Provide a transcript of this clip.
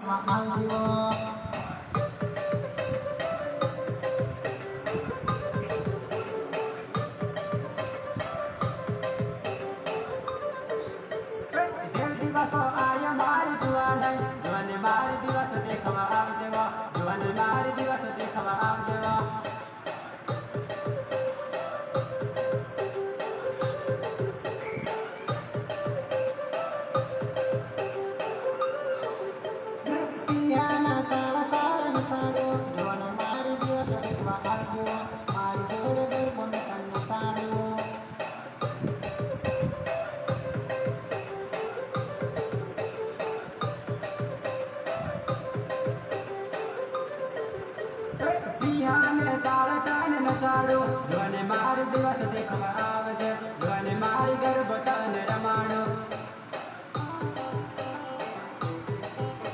આવજો દિવસો આય મારી જુવાન જુવાને મારી દિવસ દેખવા આવજો જુવાને મારી દિવસ દેખવા આવજો ચાળતા ને નચાડો જોને મારી દિવસ દેખવા આવજે જોને મારી ગરબતા